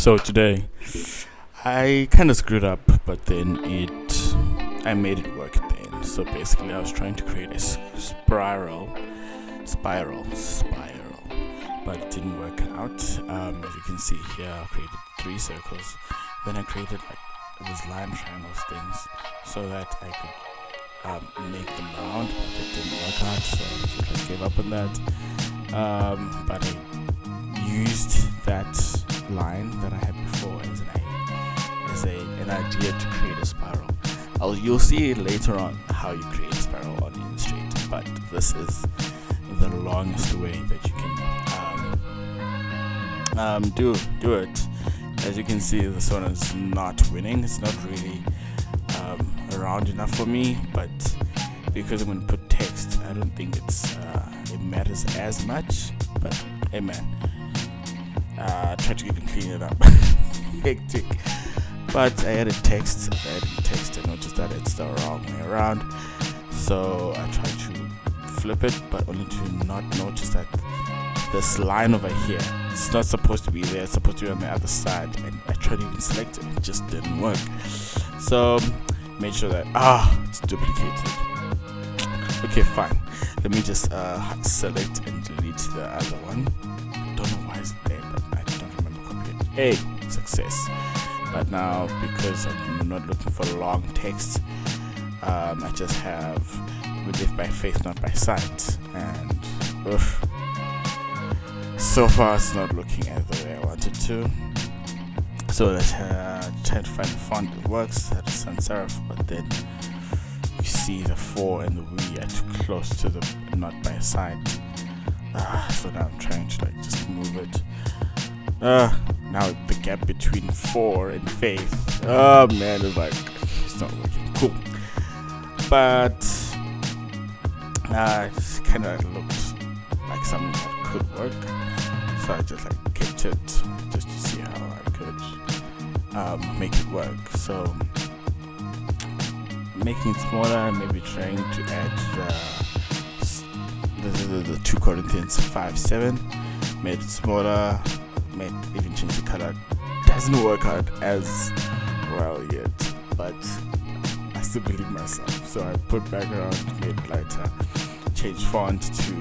So today I kind of screwed up, but then I made it work at the end. So basically I was trying to create a spiral, but it didn't work out. As you can see here, I created 3 circles, then I created like these line triangles things so that I could make them round, but it didn't work out, so I gave up on that. But I used that line that I had before as an idea to create a spiral. You'll see later on how you create a spiral on Illustrator, but this is the longest way that you can do it. As you can see, this one is not winning. It's not really round enough for me, but because I'm going to put text, I don't think it matters as much. But hey man, try to even clean it up. Hectic. But I added text. I noticed that it's the wrong way around, so I tried to flip it, but only to not notice that this line over here, it's not supposed to be there. It's supposed to be on the other side, and I tried to even select it. It just didn't work. So made sure that it's duplicated. Okay, fine. Let me just select and delete the other one. I don't know why it's there, but I don't remember copying it. Hey, success. But now, because I'm not looking for long text, I just have relief by faith, not by sight. And so far it's not looking as the way I wanted to. So let's try to find a font that works. That's sans serif, but then you see the 4 and the we are too close to the not by sight. So now I'm trying to just move it. Now the gap between 4 and faith, man, it's not working. Cool. But it kind of looked like something that could work, so I just kept it just to see how I could make it work. So making it smaller, maybe trying to add the 2 Corinthians 5:7, made it smaller, even change the color. Doesn't work out as well yet, but I still believe myself. So I put background, made it lighter, changed font to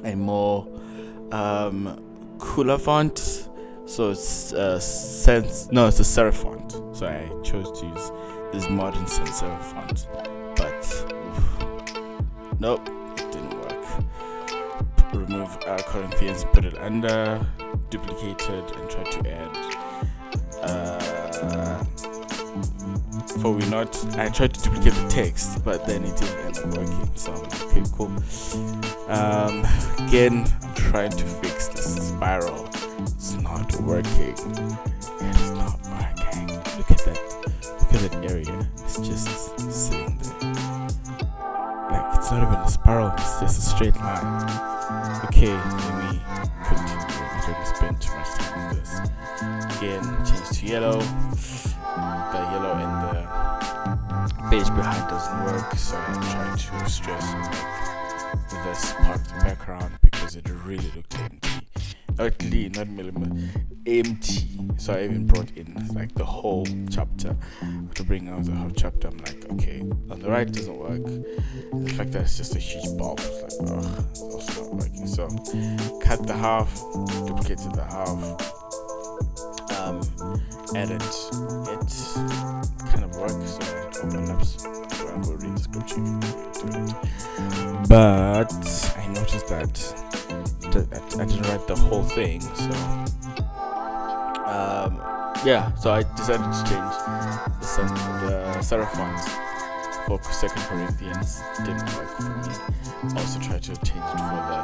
a more cooler font. So it's it's a serif font. So I chose to use this modern sans serif font, but nope, it didn't work. Remove Corinthians, put it under, duplicated, and try to add I tried to duplicate the text, but then it didn't end up working. So I'm like, okay, cool. Again, I'm trying to fix the spiral. It's not working. It's not working. Look at that area. It's just sitting there. It's not even a spiral, it's just a straight line. Okay, let me continue. I don't spend too much time on this. Again, change to yellow. The yellow in the page behind doesn't work, so I'm trying to stress and make this part of the background because it really looked empty. Not empty. So I even brought in the whole chapter to bring out the whole chapter. I'm like, okay, on the right doesn't work. The fact that it's just a huge bulb, it's also not working. So cut the half, duplicated the half, edit it, kind of works so that it overlaps. So I will read the scripture to it. But I noticed that I didn't write the whole thing, so so I decided to change the serif fonts for 2 Corinthians. Didn't work for me. Also tried to change it for the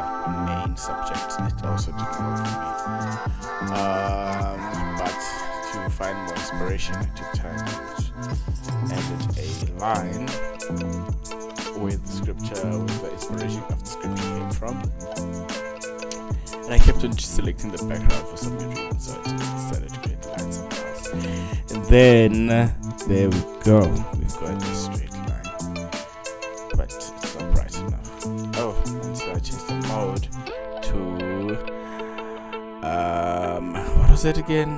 main subject. It also didn't work for me. But to find more inspiration, I took time to edit a line with scripture, with the inspiration of the scripture came from. And I kept on selecting the background for some reason, so I just decided to create the line somewhere else. And then, there we go. We've got a straight line. But it's not bright enough. And so I changed the mode to, what was was that again?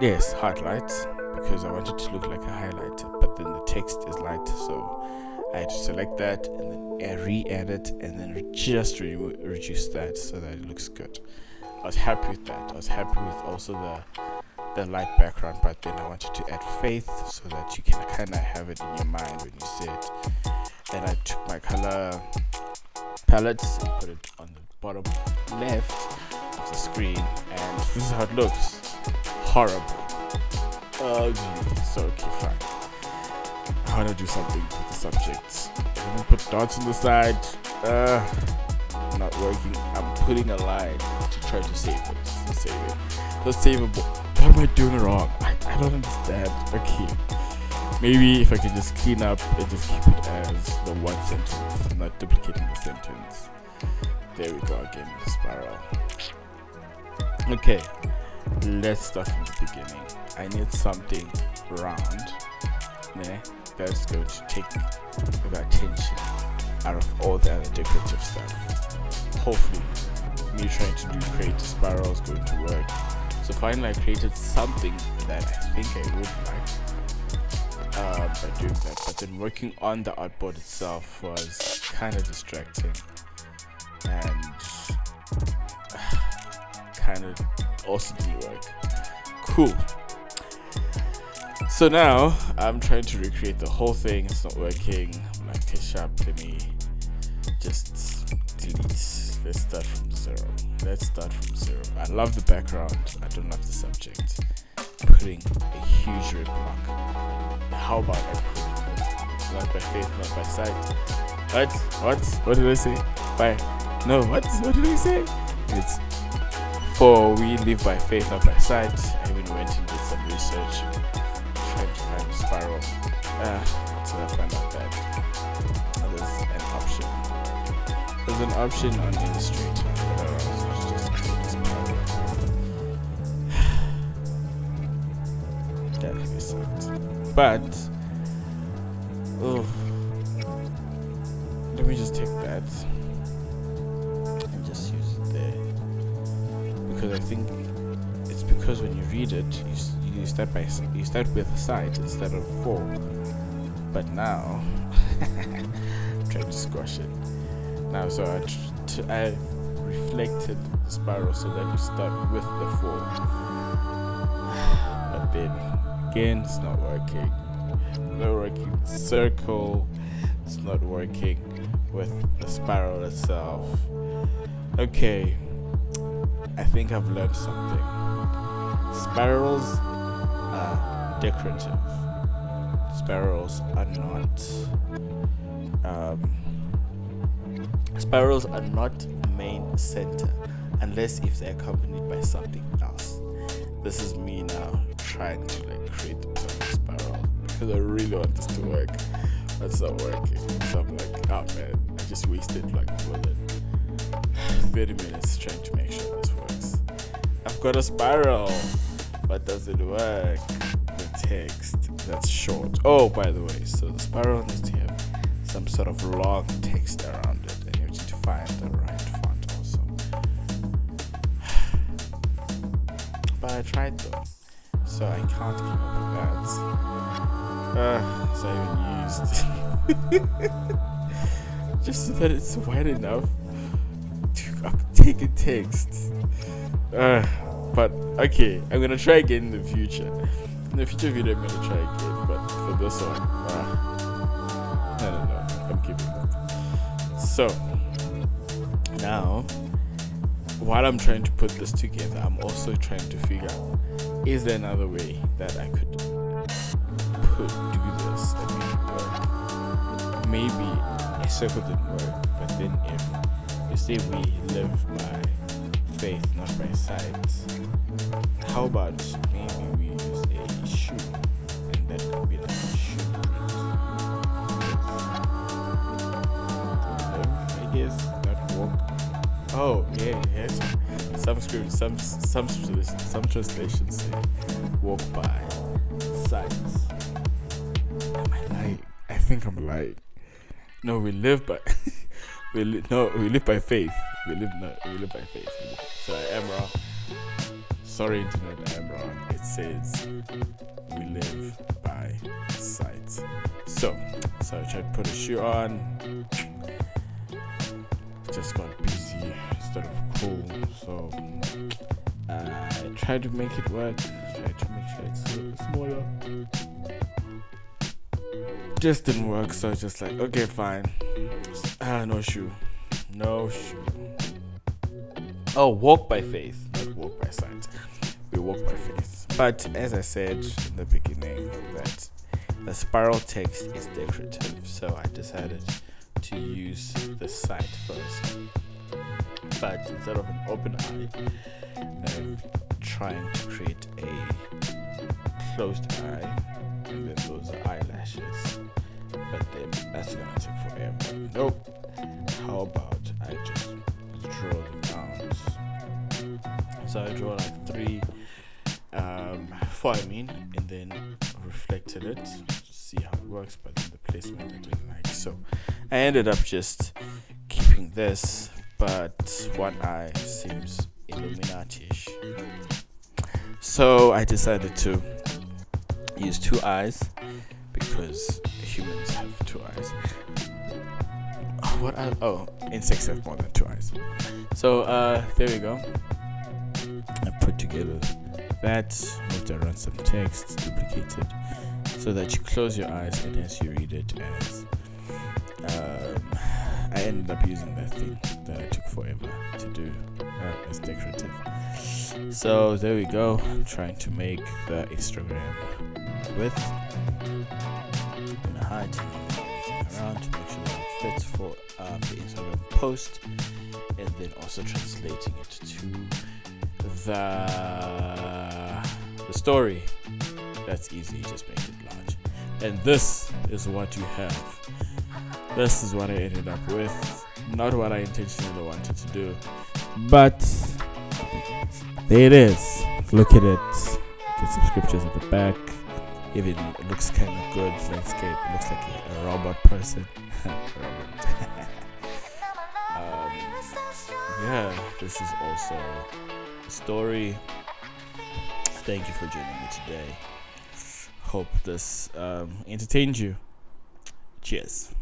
Yes, highlights, because I wanted to look like a highlighter, but then the text is light, so I had to select that and then re-edit and then just reduce that so that it looks good. I was happy with that. I was happy with also the light background, but then I wanted to add faith so that you can kind of have it in your mind when you see it. And I took my color palettes and put it on the bottom left of the screen, and this is how it looks. Horrible. Ugly. So okay, fine. I want to do something with the subjects. I'm going to put dots on the side. Not working. I'm putting a line to try to save it. That's savable. What am I doing wrong? I don't understand. Okay. Maybe if I can just clean up and just keep it as the one sentence, not duplicating the sentence. There we go again with the spiral. Okay. Let's start from the beginning. I need something round, that's going to take the attention out of all the other decorative stuff. Hopefully, me trying to create a spiral is going to work. So finally, I created something that I think I would like by doing that. But then working on the artboard itself was kind of distracting and kind of also didn't work. Cool. So now I'm trying to recreate the whole thing. It's not working. I'm like, okay, sharp, let me just delete. Let's start from zero. I love the background. I don't love the subject. Putting a huge red block. How about I put not by faith, not by sight? What did I say? What did I say? It's for we live by faith, not by sight. I even went and did some research trying to find a spiral. So I found out that there's an option on Illustrator that allows you to just create a spiral. That is it. But let me just take that and just use it there. Because I think it's because when you read it, you start with a side instead of four. But now, I'm trying to squash it. Now, so I reflected the spiral so that you start with the four. But then again, it's not working. Circle. It's not working with the spiral itself. Okay. I think I've learned something. Spirals are decorative. Spirals are not main center unless if they're accompanied by something else. This is me now trying to create the perfect spiral because I really want this to work, but it's not working. So I'm like, oh man, I just wasted more than 30 minutes trying to make sure this works. I've got a spiral, but does it work? The text that's short. Oh, by the way, so the spiral needs to have some sort of long text around it, and you need to find the right font also. But I tried though, so I can't keep up with that. So I even used just so that it's wide enough to take a text. But okay, I'm gonna try again in the future. In the future video, I'm gonna try again. But for this one, no, I'm giving up. So now, while I'm trying to put this together, I'm also trying to figure out: is there another way that I could do this and make it work? Maybe a circle didn't work, but then if you say we live by faith, not by sight, how about maybe we use a shoe, and that could be like a shoe print. I guess that walk. Oh yeah, yes. Some translations say walk by sight. Am I lying? I think I'm lying. No, we live by we live by faith. We live by faith. So I am wrong. sorry internet, I'm wrong. It says we live by sight. So I tried to put a shoe on, just got busy instead of cool. So I tried to make it work, tried to make sure it's a little smaller. Just didn't work, so I was just like, okay, fine. No shoe. Oh, walk by faith, not walk by sight. We walk by faith. But as I said in the beginning, that the spiral text is decorative, so I decided to use the sight first. But instead of an open eye, I'm trying to create a closed eye, and then those are eyelashes. But then that's gonna take forever. Nope. How about I just draw them out? So I draw like 3, 4 and then reflected it to see how it works, but then the placement I didn't like. So I ended up just keeping this, but one eye seems Illuminati-ish. So I decided to use 2 eyes because humans have 2 eyes. Insects have more than 2 eyes. So there we go. I put together that, moved around some text, duplicated, so that you close your eyes and as you read it as I ended up using that thing that I took forever to do as decorative. So there we go. I'm trying to make the Instagram width and height around to make sure that it fits for the Instagram post, and then also translating it to the story. That's easy, just make it large. And this is what you have. This is what I ended up with. Not what I intentionally wanted to do, but there it is. Look at it. Get some scriptures at the back. Even it looks kind of good. Landscape. It looks like a robot person. Yeah, this is also a story. Thank you for joining me today. Hope this entertained you. Cheers.